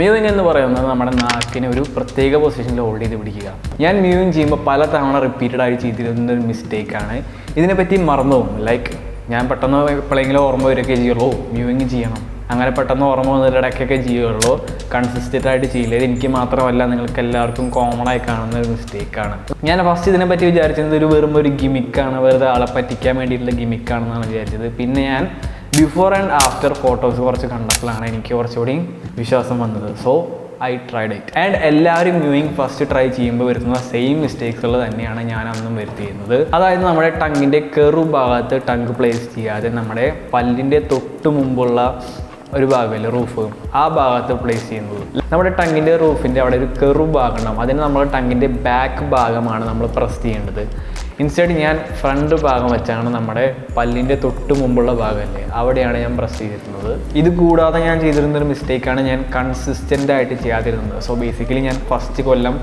മ്യൂവിങ് എന്ന് പറയുന്നത് നമ്മുടെ നാക്കിനെ ഒരു പ്രത്യേക പൊസിഷനിൽ ഹോൾഡ് ചെയ്ത് പിടിക്കുക. ഞാൻ മ്യൂവിങ് ചെയ്യുമ്പോൾ പല തവണ റിപ്പീറ്റഡ് ആയി ചെയ്തിരുന്ന ഒരു മിസ്റ്റേക്കാണ്. ഇതിനെപ്പറ്റി മറന്നു പോകും. ലൈക്ക് ഞാൻ പെട്ടെന്ന് എപ്പോഴെങ്കിലും ഓർമ്മ വരികയൊക്കെ ചെയ്യുള്ളൂ മ്യൂവിങ് ചെയ്യണം, അങ്ങനെ പെട്ടെന്ന് ഓർമ്മ വന്നിട്ട് ഇടയ്ക്കൊക്കെ ചെയ്യുള്ളൂ. കൺസിസ്റ്റൻ്റ് ആയിട്ട് ചെയ്യില്ല. ഇത് എനിക്ക് മാത്രമല്ല നിങ്ങൾക്ക് എല്ലാവർക്കും കോമൺ ആയി കാണുന്ന ഒരു മിസ്റ്റേക്കാണ്. ഞാൻ ഫസ്റ്റ് ഇതിനെപ്പറ്റി വിചാരിച്ചത് വെറും ഒരു ഗിമിക്കാണ്, വെറുതെ ആളെ പറ്റിക്കാൻ വേണ്ടിയിട്ടുള്ള ഗിമിക്കാണെന്നാണ് വിചാരിച്ചത്. പിന്നെ ഞാൻ ബിഫോർ ആൻഡ് ആഫ്റ്റർ ഫോട്ടോസ് കുറച്ച് കണ്ടപ്പോഴാണ് എനിക്ക് കുറച്ചുകൂടി വിശ്വാസം വന്നത്. So I tried it. And എല്ലാവരും മ്യൂവിങ് ഫസ്റ്റ് ട്രൈ ചെയ്യുമ്പോൾ വരുത്തുന്ന സെയിം മിസ്റ്റേക്സുകൾ തന്നെയാണ് ഞാൻ അന്നും വരുത്തിയിരുന്നത്. അതായത് നമ്മുടെ ടങ്ങിൻ്റെ കെറു ഭാഗത്ത് ടങ് പ്ലേസ് ചെയ്യാതെ നമ്മുടെ പല്ലിൻ്റെ തൊട്ട് മുമ്പുള്ള ഒരു ഭാഗമല്ലേ റൂഫ്, ആ ഭാഗത്ത് പ്ലേസ് ചെയ്യുന്നത്. നമ്മുടെ ടങ്ങിൻ്റെ റൂഫിൻ്റെ അവിടെ ഒരു കെറു ഭാഗം ഉണ്ടാവും. അതിന് നമ്മൾ ടങ്ങിൻ്റെ ബാക്ക് ഭാഗമാണ് നമ്മൾ പ്രസ് ചെയ്യേണ്ടത്. ഇൻസ്റ്റെഡ് ഞാൻ ഫ്രണ്ട് ഭാഗം വെച്ചാണ് നമ്മുടെ പല്ലിൻ്റെ തൊട്ട് മുമ്പുള്ള ഭാഗമല്ലേ അവിടെയാണ് ഞാൻ പ്രസ് ചെയ്തിരുന്നത്. ഇത് കൂടാതെ ഞാൻ ചെയ്തിരുന്നൊരു മിസ്റ്റേക്കാണ് ഞാൻ കൺസിസ്റ്റൻ്റ് ആയിട്ട് ചെയ്യാതിരുന്നത്. സോ ബേസിക്കലി ഞാൻ ഫസ്റ്റ് കൊല്ലം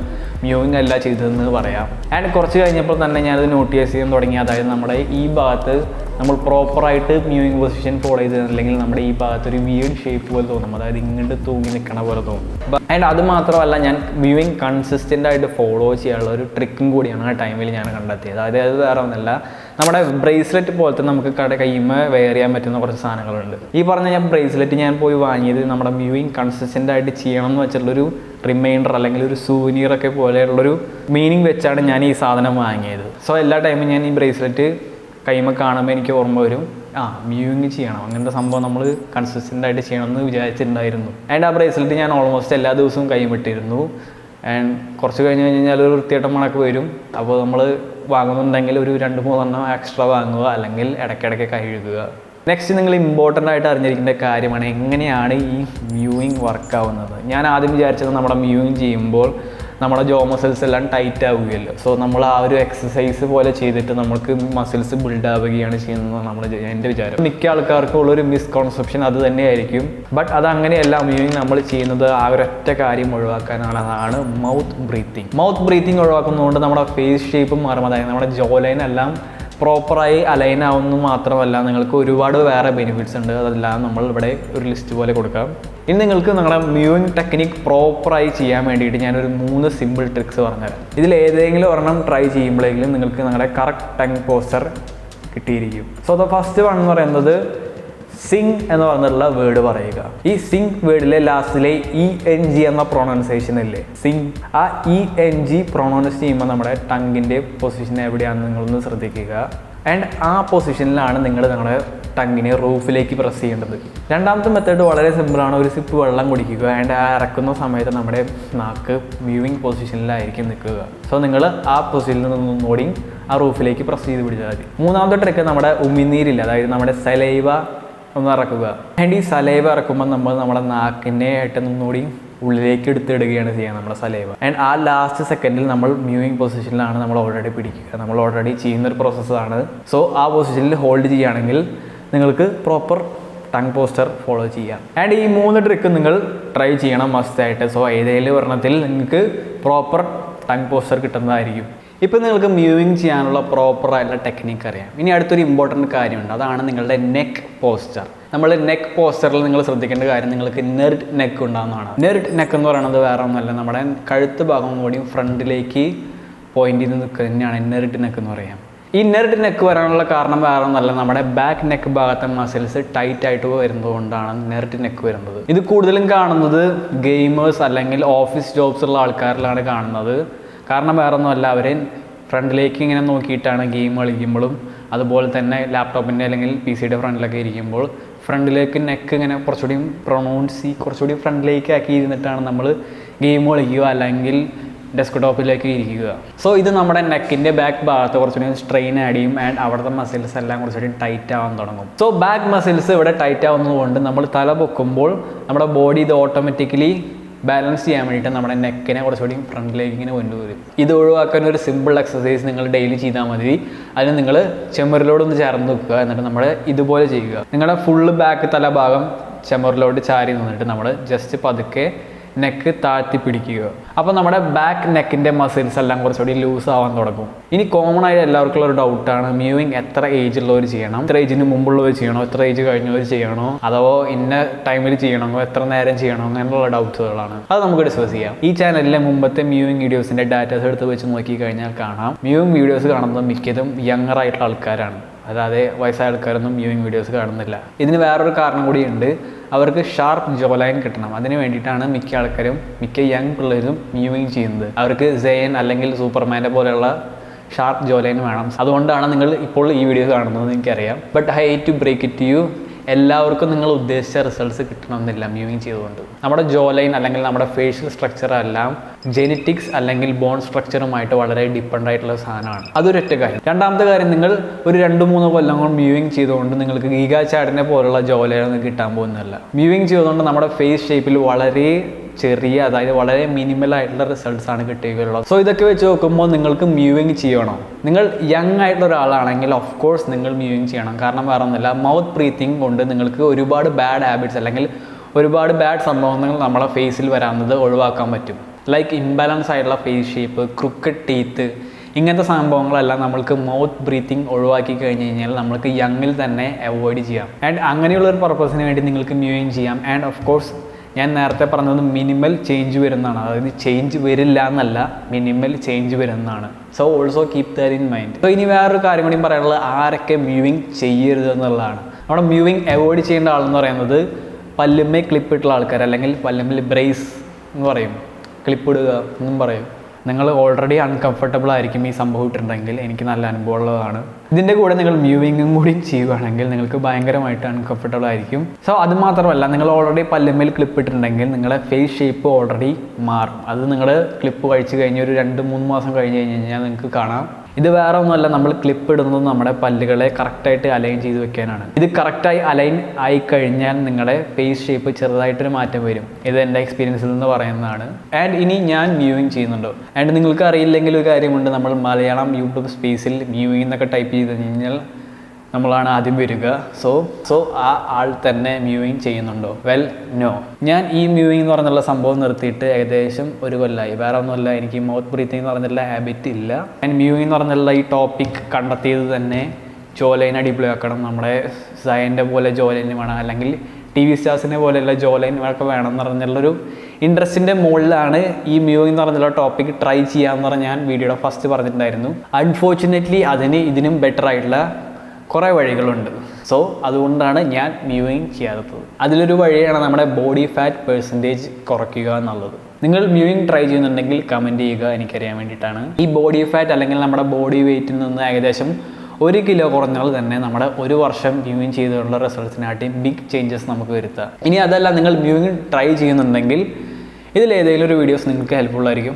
മ്യൂവിങ് അല്ല ചെയ്തതെന്ന് പറയാം. ആൻഡ് കുറച്ച് കഴിഞ്ഞപ്പോൾ തന്നെ ഞാനത് നോട്ടീസ് ചെയ്യാൻ തുടങ്ങി. അതായത് നമ്മുടെ ഈ ഭാഗത്ത് നമ്മൾ പ്രോപ്പറായിട്ട് മ്യൂവിങ് പൊസിഷൻ ഫോളോ ചെയ്തില്ലെങ്കിൽ നമ്മുടെ ഈ ഭാഗത്ത് ഒരു വീഡ് ഷേപ്പ് പോലെ തോന്നും. അതായത് ഇങ്ങോട്ട് തൂങ്ങി നിൽക്കണ പോലെ തോന്നും. ആൻഡ് അത് മാത്രമല്ല ഞാൻ മ്യൂവിങ് കൺസിസ്റ്റൻ്റ് ആയിട്ട് ഫോളോ ചെയ്യാനുള്ള ഒരു ട്രിക്കും കൂടിയാണ് ആ ടൈമിൽ ഞാൻ കണ്ടെത്തിയത്. അതായത് അത് വേറെ ഒന്നല്ല, നമ്മുടെ ബ്രേസ്ലെറ്റ് പോലത്തെ നമുക്ക് കയ്യുമ്മ വെയർ ചെയ്യാൻ പറ്റുന്ന കുറച്ച് സാധനങ്ങളുണ്ട്. ഈ പറഞ്ഞ ഞാൻ ബ്രേസ്ലെറ്റ് ഞാൻ പോയി വാങ്ങിയത് നമ്മുടെ മ്യൂവിങ് കൺസിസ്റ്റൻ്റ് ആയിട്ട് ചെയ്യണം എന്ന് വെച്ചിട്ടുള്ളൊരു റിമൈൻഡർ അല്ലെങ്കിൽ ഒരു സൂവനീറൊക്കെ പോലെയുള്ളൊരു മീനിങ് വെച്ചാണ് ഞാൻ ഈ സാധനം വാങ്ങിയത്. സോ എല്ലാ ടൈമും ഞാൻ ഈ ബ്രേസ്ലെറ്റ് കൈമ കാണുമ്പോൾ എനിക്ക് ഓർമ്മ വരും, മ്യൂവിങ് ചെയ്യണം, അങ്ങനത്തെ സംഭവം നമ്മൾ കൺസിസ്റ്റൻ്റ് ആയിട്ട് ചെയ്യണമെന്ന് വിചാരിച്ചിട്ടുണ്ടായിരുന്നു. ആൻഡ് ആ ബ്രേസ്ലെറ്റ് ഞാൻ ഓൾമോസ്റ്റ് എല്ലാ ദിവസവും കൈമിട്ടിരുന്നു. ആൻഡ് കുറച്ച് കഴിഞ്ഞാൽ ഒരു വൃത്തിയായിട്ട് മണക്ക് വരും. അപ്പോൾ നമ്മൾ വാങ്ങുന്നുണ്ടെങ്കിൽ ഒരു 2-3 എക്സ്ട്രാ വാങ്ങുക, അല്ലെങ്കിൽ ഇടയ്ക്കിടയ്ക്ക് കഴുകുക. നെക്സ്റ്റ് നിങ്ങൾ ഇമ്പോർട്ടൻ്റ് ആയിട്ട് അറിഞ്ഞിരിക്കേണ്ട കാര്യമാണ് എങ്ങനെയാണ് ഈ മ്യൂവിങ് വർക്കാവുന്നത്. ഞാൻ ആദ്യം വിചാരിച്ചത് നമ്മുടെ മ്യൂവിങ് ചെയ്യുമ്പോൾ നമ്മുടെ ജോ മസിൽസ് എല്ലാം ടൈറ്റ് ആവുകയല്ലോ. സോ നമ്മൾ ആ ഒരു എക്സസൈസ് പോലെ ചെയ്തിട്ട് നമുക്ക് മസിൽസ് ബിൽഡ് ആവുകയാണ് ചെയ്യുന്നത് എൻ്റെ വിചാരം. മിക്ക ആൾക്കാർക്കും ഉള്ളൊരു മിസ്കോൺസെപ്ഷൻ അത് തന്നെയായിരിക്കും. ബട്ട് അതങ്ങനെയല്ല. മ്യൂവിങ് നമ്മൾ ചെയ്യുന്നത് ആ ഒരൊറ്റ കാര്യം ഒഴിവാക്കാനാണ്. അതാണ് മൗത്ത് ബ്രീത്തിങ്. മൗത്ത് ബ്രീത്തിങ് ഒഴിവാക്കുന്നതുകൊണ്ട് നമ്മുടെ ഫേസ് ഷേപ്പ് മാറും. അതായത് നമ്മുടെ ജോ ലൈൻ എല്ലാം പ്രോപ്പറായി അലൈൻ ആവുന്നു മാത്രമല്ല, നിങ്ങൾക്ക് ഒരുപാട് വേറെ ബെനിഫിറ്റ്സ് ഉണ്ട്. അതെല്ലാം നമ്മൾ ഇവിടെ ഒരു ലിസ്റ്റ് പോലെ കൊടുക്കാം. ഇനി നിങ്ങൾക്ക് നിങ്ങളുടെ മ്യൂവിങ് ടെക്നിക്ക് പ്രോപ്പറായി ചെയ്യാൻ വേണ്ടിയിട്ട് ഞാനൊരു 3 സിമ്പിൾ ട്രിക്സ് പറഞ്ഞുതരാം. ഇതിൽ ഏതെങ്കിലും ഒരെണ്ണം ട്രൈ ചെയ്യുമ്പോഴെങ്കിലും നിങ്ങൾക്ക് നിങ്ങളുടെ കറക്റ്റ് ടങ് പോസ്റ്റർ കിട്ടിയിരിക്കും. സോ ദ ഫസ്റ്റ് വൺ എന്ന് പറയുന്നത് സിങ് എന്ന് പറഞ്ഞിട്ടുള്ള വേർഡ് പറയുക. ഈ സിങ് വേർഡിലെ ലാസ്റ്റിലെ ENG എന്ന പ്രൊണൗൺസിയേഷൻ ഇല്ലേ, സിങ്, ആ ENG പ്രൊണൗൺസ് ചെയ്യുമ്പോൾ നമ്മുടെ ടങ്ങിൻ്റെ പൊസിഷൻ എവിടെയാണെന്ന് നിങ്ങളൊന്ന് ശ്രദ്ധിക്കുക. ആൻഡ് ആ പൊസിഷനിലാണ് നിങ്ങൾ നിങ്ങളുടെ ടങ്ങിനെ റൂഫിലേക്ക് പ്രസ് ചെയ്യേണ്ടത്. രണ്ടാമത്തെ മെത്തേഡ് വളരെ സിമ്പിളാണ്. ഒരു സിപ്പ് വെള്ളം കുടിക്കുക. ആൻഡ് ആ ഇറക്കുന്ന സമയത്ത് നമ്മുടെ നാക്ക് മ്യൂവിങ് പൊസിഷനിലായിരിക്കും നിൽക്കുക. സോ നിങ്ങൾ ആ പൊസിഷനിൽ നിന്നോടി ആ റൂഫിലേക്ക് പ്രസ് ചെയ്ത് പിടിച്ചാൽ മതി. മൂന്നാമത്തെ ട്രിക്ക് നമ്മുടെ ഉമിനീരില്ല, അതായത് നമ്മുടെ സലൈവ ഒന്ന് ഇറക്കുക. ആൻഡ് ഈ സലൈവ ഇറക്കുമ്പോൾ നമ്മൾ നമ്മുടെ നാക്കിനെ ആയിട്ട് നിന്നോടി ഉള്ളിലേക്ക് എടുത്തിടുകയാണ് ചെയ്യുക നമ്മുടെ സലൈവ. ആൻഡ് ആ ലാസ്റ്റ് സെക്കൻഡിൽ നമ്മൾ മ്യൂവിങ് പൊസിഷനിലാണ് നമ്മൾ ഓൾറെഡി പിടിക്കുക. നമ്മൾ ഓൾറെഡി ചെയ്യുന്നൊരു പ്രോസസ്സാണ്. സോ ആ പൊസിഷനിൽ ഹോൾഡ് ചെയ്യുകയാണെങ്കിൽ നിങ്ങൾക്ക് പ്രോപ്പർ ടങ് പോസ്റ്റർ ഫോളോ ചെയ്യാം. ആൻഡ് ഈ 3 ട്രിക്ക് നിങ്ങൾ ട്രൈ ചെയ്യണം മസ്റ്റായിട്ട്. സോ ഏതെങ്കിലും ഒരെണ്ണത്തിൽ നിങ്ങൾക്ക് പ്രോപ്പർ ടങ് പോസ്റ്റർ കിട്ടുന്നതായിരിക്കും. ഇപ്പം നിങ്ങൾക്ക് മ്യൂവിങ് ചെയ്യാനുള്ള പ്രോപ്പറായിട്ടുള്ള ടെക്നിക്ക് അറിയാം. ഇനി അടുത്തൊരു ഇമ്പോർട്ടൻറ്റ് കാര്യമുണ്ട്. അതാണ് നിങ്ങളുടെ നെക്ക് പോസ്റ്റർ. നമ്മൾ നെക്ക് പോസ്റ്ററിൽ നിങ്ങൾ ശ്രദ്ധിക്കേണ്ട കാര്യം, നിങ്ങൾക്ക് നെർഡ് നെക്ക് ഉണ്ടാകുന്നതാണ്. നെർഡ് നെക്ക് എന്ന് പറയുന്നത് വേറെ ഒന്നുമല്ല, നമ്മുടെ കഴുത്ത് ഭാഗം കൂടി ഫ്രണ്ടിലേക്ക് പോയിന്റ് ചെയ്ത് നിൽക്കുക തന്നെയാണ് നെർഡ് നെക്ക് എന്ന് പറയാം. ഈ നെർഡ് നെക്ക് വരാനുള്ള കാരണം വേറെ ഒന്നല്ല, നമ്മുടെ ബാക്ക് നെക്ക് ഭാഗത്തെ മസിൽസ് ടൈറ്റ് ആയിട്ട് വരുന്നതുകൊണ്ടാണ് നെർഡ് നെക്ക് വരുന്നത്. ഇത് കൂടുതലും കാണുന്നത് ഗെയിമേഴ്സ് അല്ലെങ്കിൽ ഓഫീസ് ജോബ്സ് ഉള്ള ആൾക്കാരിലാണ് കാണുന്നത്. കാരണം വേറെ ഒന്നുമല്ല, അവർ ഫ്രണ്ടിലേക്ക് ഇങ്ങനെ നോക്കിയിട്ടാണ് ഗെയിം കളിക്കുമ്പോഴും അതുപോലെ തന്നെ ലാപ്ടോപ്പിൻ്റെ അല്ലെങ്കിൽ PC-യുടെ ഫ്രണ്ടിലൊക്കെ ഇരിക്കുമ്പോൾ ഫ്രണ്ടിലേക്ക് നെക്ക് ഇങ്ങനെ കുറച്ചുകൂടി ഫ്രണ്ടിലേക്ക് ആക്കി ഇരുന്നിട്ടാണ് നമ്മൾ ഗെയിം കളിക്കുക അല്ലെങ്കിൽ ഡെസ്ക്ടോപ്പിലേക്ക് ഇരിക്കുക. സോ ഇത് നമ്മുടെ നെക്കിൻ്റെ ബാക്ക് ഭാഗത്ത് കുറച്ചുകൂടി സ്ട്രെയിൻ ആഡ് ചെയ്യും. ആൻഡ് അവിടുത്തെ മസിൽസ് എല്ലാം കുറച്ചുകൂടി ടൈറ്റ് ആവാൻ തുടങ്ങും. സോ ബാക്ക് മസിൽസ് ഇവിടെ ടൈറ്റ് ആവുന്നതുകൊണ്ട് നമ്മൾ തല പൊക്കുമ്പോൾ നമ്മുടെ ബോഡി ഇത് ഓട്ടോമാറ്റിക്കലി ബാലൻസ് ചെയ്യാൻ വേണ്ടിയിട്ട് നമ്മുടെ നെക്കിനെ കുറച്ചുകൂടി ഫ്രണ്ടിലേക്ക് ഇങ്ങനെ കൊണ്ടുവരും. ഇത് ഒഴിവാക്കാൻ ഒരു സിമ്പിൾ എക്സസൈസ് നിങ്ങൾ ഡെയിലി ചെയ്താൽ മതി. അതിന് നിങ്ങൾ ചെമ്മരിലോടൊന്ന് ചേർന്ന് വെക്കുക. എന്നിട്ട് നമ്മൾ ഇതുപോലെ ചെയ്യുക. നിങ്ങളുടെ ഫുള്ള് ബാക്ക് തലഭാഗം ചെമ്മരിലോട്ട് ചാരി നിന്നിട്ട് നമ്മൾ ജസ്റ്റ് പതുക്കെ നെക്ക് താഴ്ത്തി പിടിക്കുക. അപ്പോൾ നമ്മുടെ ബാക്ക് നെക്കിൻ്റെ മസിൽസ് എല്ലാം കുറച്ചുകൂടി ലൂസ് ആവാൻ തുടങ്ങും. ഇനി കോമൺ ആയിട്ട് എല്ലാവർക്കും ഒരു ഡൗട്ടാണ്, മ്യൂവിങ് എത്ര ഏജ് ഉള്ളവർ ചെയ്യണം, എത്ര ഏജിന് മുമ്പുള്ളവർ ചെയ്യണോ, എത്ര ഏജ് കഴിഞ്ഞവർ ചെയ്യണോ, അതോ ഇന്ന ടൈമിൽ ചെയ്യണമോ, എത്ര നേരം ചെയ്യണോ, അങ്ങനെയുള്ള ഡൗട്ട്സുകളാണ്. അത് നമുക്ക് ഡിസ്കസ് ചെയ്യാം. ഈ ചാനലിലെ മുമ്പത്തെ മ്യൂവിങ് വീഡിയോസിൻ്റെ ഡാറ്റാസ് എടുത്ത് വെച്ച് നോക്കി കഴിഞ്ഞാൽ കാണാം, മ്യൂവിങ് വീഡിയോസ് കാണുന്നത് മിക്കതും യങ്ങർ ആയിട്ടുള്ള ആൾക്കാരാണ്. അതായത് വയസ്സായ ആൾക്കാരൊന്നും മ്യൂവിങ് വീഡിയോസ് കാണുന്നില്ല. ഇതിന് വേറൊരു കാരണം കൂടിയുണ്ട്, അവർക്ക് ഷാർപ്പ് ജോ ലൈൻ കിട്ടണം. അതിന് വേണ്ടിയിട്ടാണ് മിക്ക ആൾക്കാരും, മിക്ക യങ് പിള്ളേരും മ്യൂവിങ് ചെയ്യുന്നത്. അവർക്ക് സെയിൻ അല്ലെങ്കിൽ സൂപ്പർമാൻ്റെ പോലെയുള്ള ഷാർപ്പ് ജോ ലൈൻ വേണം. അതുകൊണ്ടാണ് നിങ്ങൾ ഇപ്പോൾ ഈ വീഡിയോ കാണുന്നത് എനിക്കറിയാം. But I hate to break it to you, എല്ലാവർക്കും നിങ്ങൾ ഉദ്ദേശിച്ച റിസൾട്ട്സ് കിട്ടണമെന്നില്ല മ്യൂവിങ് ചെയ്തുകൊണ്ട്. നമ്മുടെ ജോ ലൈൻ അല്ലെങ്കിൽ നമ്മുടെ ഫേഷ്യൽ സ്ട്രക്ചർ എല്ലാം ജെനറ്റിക്സ് അല്ലെങ്കിൽ ബോൺ സ്ട്രക്ചറുമായിട്ട് വളരെ ഡിപ്പെൻഡ് ആയിട്ടുള്ള സാധനമാണ്. അതൊരൊറ്റ കാര്യം. രണ്ടാമത്തെ കാര്യം, നിങ്ങൾ ഒരു 2-3 കൊല്ലം കൊണ്ട് മ്യൂവിങ് ചെയ്തുകൊണ്ട് നിങ്ങൾക്ക് ഗീഗാ ചാഡിനെ പോലുള്ള ജോ ലൈൻ ഒന്നും കിട്ടാൻ പോകുന്നില്ല. മ്യൂവിങ് ചെയ്തുകൊണ്ട് നമ്മുടെ ഫേസ് ഷേപ്പിൽ വളരെ ചെറിയ, അതായത് വളരെ മിനിമൽ ആയിട്ടുള്ള റിസൾട്ട്സ് ആണ് കിട്ടുകയുള്ളത്. സോ ഇതൊക്കെ വെച്ച് നോക്കുമ്പോൾ നിങ്ങൾക്ക് മ്യൂവിങ് ചെയ്യണോ, നിങ്ങൾ യങ് ആയിട്ടുള്ള ഒരാളാണെങ്കിൽ ഓഫ് കോഴ്സ് നിങ്ങൾ മ്യൂവിങ് ചെയ്യണം. കാരണം വേറെ ഒന്നുമില്ല, മൗത്ത് ബ്രീത്തിങ് കൊണ്ട് നിങ്ങൾക്ക് ഒരുപാട് ബാഡ് ഹാബിറ്റ്സ് അല്ലെങ്കിൽ ഒരുപാട് ബാഡ് സംഭവങ്ങൾ നമ്മളെ ഫേസിൽ വരാവുന്നത് ഒഴിവാക്കാൻ പറ്റും. ലൈക്ക് ഇംബാലൻസ് ആയിട്ടുള്ള ഫേസ് ഷേപ്പ്, ക്രുക്കഡ് ടീത്ത്, ഇങ്ങനത്തെ സംഭവങ്ങളെല്ലാം നമ്മൾക്ക് മൗത്ത് ബ്രീത്തിങ് ഒഴിവാക്കി കഴിഞ്ഞ് കഴിഞ്ഞാൽ നമ്മൾക്ക് യങ്ങിൽ തന്നെ അവോയ്ഡ് ചെയ്യാം. ആൻഡ് അങ്ങനെയുള്ളൊരു പർപ്പസിന് വേണ്ടി നിങ്ങൾക്ക് മ്യൂവിങ് ചെയ്യാം. ആൻഡ് ഓഫ് കോഴ്സ് ഞാൻ നേരത്തെ പറഞ്ഞത് മിനിമൽ ചേഞ്ച് വരുന്നതാണ്. അതായത് ചേഞ്ച് വരില്ല എന്നല്ല, മിനിമൽ ചേഞ്ച് വരുന്നതാണ്. So also keep that in mind. So ഇനി വേറൊരു കാര്യം കൂടി പറയാനുള്ളത്, ആരൊക്കെ മ്യൂവിങ് ചെയ്യരുത് എന്നുള്ളതാണ്. നമ്മുടെ മ്യൂവിങ് അവോയ്ഡ് ചെയ്യേണ്ട ആളെന്ന് പറയുന്നത് പല്ലുമ്മേ ക്ലിപ്പിട്ടുള്ള ആൾക്കാർ, അല്ലെങ്കിൽ പല്ലുമ്മിൽ ബ്രേസ് എന്ന് പറയും, ക്ലിപ്പിടുക എന്നും പറയും. നിങ്ങൾ ഓൾറെഡി അൺകംഫർട്ടബിൾ ആയിരിക്കും ഈ സംഭവം ഇട്ടിട്ടുണ്ടെങ്കിൽ. എനിക്ക് നല്ല അനുഭവമുള്ളതാണ്. ഇതിൻ്റെ കൂടെ നിങ്ങൾ മ്യൂവിങ്ങും കൂടി ചെയ്യുകയാണെങ്കിൽ നിങ്ങൾക്ക് ഭയങ്കരമായിട്ട് അൺകംഫർട്ടബിൾ ആയിരിക്കും. സോ അത് മാത്രമല്ല, നിങ്ങൾ ഓൾറെഡി പല്ലുമ്മേൽ ക്ലിപ്പ് ഇട്ടിട്ടുണ്ടെങ്കിൽ നിങ്ങളുടെ ഫേസ് ഷേപ്പ് ഓൾറെഡി മാറും. അത് നിങ്ങൾ ക്ലിപ്പ് കഴിച്ച് കഴിഞ്ഞ് ഒരു 2-3 മാസം കഴിഞ്ഞ് കഴിഞ്ഞാൽ നിങ്ങൾക്ക് കാണാം. ഇത് വേറെ ഒന്നുമല്ല, നമ്മൾ ക്ലിപ്പ് ഇടുന്നത് നമ്മുടെ പല്ലുകളെ കറക്റ്റായിട്ട് അലൈൻ ചെയ്ത് വെക്കാനാണ്. ഇത് കറക്റ്റായി അലൈൻ ആയി കഴിഞ്ഞാൽ നിങ്ങളുടെ ഫേസ് ഷേപ്പ് ചെറുതായിട്ടൊരു മാറ്റം വരും. ഇത് എൻ്റെ എക്സ്പീരിയൻസിൽ നിന്ന് പറയുന്നതാണ്. ആൻഡ് ഇനി ഞാൻ മ്യൂവിങ് ചെയ്യുന്നുണ്ടോ, ആൻഡ് നിങ്ങൾക്ക് അറിയില്ലെങ്കിൽ ഒരു കാര്യമുണ്ട്, നമ്മൾ മലയാളം യൂട്യൂബ് സ്പേസിൽ മ്യൂവിങ് എന്നൊക്കെ ടൈപ്പ് ചെയ്ത് കഴിഞ്ഞാൽ നമ്മളാണ് ആദ്യം വരിക. സോ ആ ആൾ തന്നെ മ്യൂവിങ് ചെയ്യുന്നുണ്ടോ? Well no. ഞാൻ ഈ മ്യൂവിങ് എന്ന് പറഞ്ഞുള്ള സംഭവം നിർത്തിയിട്ട് ഏകദേശം 1 കൊല്ലമായി. വേറെ ഒന്നുമല്ല, എനിക്ക് മൗത്ത് ബ്രീത്തിങ് എന്ന് പറഞ്ഞുള്ള ഹാബിറ്റ് ഇല്ല. ഞാൻ മ്യൂവിങ് എന്ന് പറഞ്ഞുള്ള ഈ ടോപ്പിക് കണ്ടെത്തിയത് തന്നെ ജോ ലൈൻ അടിപൊളിയാക്കണം, നമ്മുടെ സയൻ്റെ പോലെ ജോ ലൈൻ വേണം, അല്ലെങ്കിൽ TV സ്റ്റാർസിനെ പോലെയുള്ള ജോ ലൈൻ ഒക്കെ വേണം എന്ന് പറഞ്ഞുള്ളൊരു ഇൻട്രസ്റ്റിൻ്റെ മുകളിലാണ് ഈ മ്യൂവിങ് എന്ന് പറഞ്ഞുള്ള ടോപ്പിക് ട്രൈ ചെയ്യാമെന്ന് പറഞ്ഞ് ഞാൻ വീഡിയോയുടെ ഫസ്റ്റ് പറഞ്ഞിട്ടുണ്ടായിരുന്നു. അൺഫോർച്ചുനേറ്റ്ലി ഇതിനും ബെറ്റർ ആയിട്ടുള്ള കുറേ വഴികളുണ്ട്. സോ അതുകൊണ്ടാണ് ഞാൻ മ്യൂവിങ് ചെയ്യാത്തത്. അതിലൊരു വഴിയാണ് നമ്മുടെ ബോഡി ഫാറ്റ് പെർസെൻറ്റേജ് കുറയ്ക്കുക എന്നുള്ളത്. നിങ്ങൾ മ്യൂവിങ് ട്രൈ ചെയ്യുന്നുണ്ടെങ്കിൽ കമൻറ്റ് ചെയ്യുക, എനിക്കറിയാൻ വേണ്ടിയിട്ടാണ്. ഈ ബോഡി ഫാറ്റ് അല്ലെങ്കിൽ നമ്മുടെ ബോഡി വെയ്റ്റിൽ നിന്ന് ഏകദേശം 1 കിലോ കുറഞ്ഞാൽ തന്നെ നമ്മുടെ 1 വർഷം മ്യൂവിങ് ചെയ്തിട്ടുള്ള റിസൾട്ട്സിനായിട്ട് ബിഗ് ചേഞ്ചസ് നമുക്ക് വരുത്താം. ഇനി അതല്ല, നിങ്ങൾ മ്യൂവിങ് ട്രൈ ചെയ്യുന്നുണ്ടെങ്കിൽ ഇതിലേതെങ്കിലും ഒരു വീഡിയോസ് നിങ്ങൾക്ക് ഹെൽപ്ഫുൾ ആയിരിക്കും.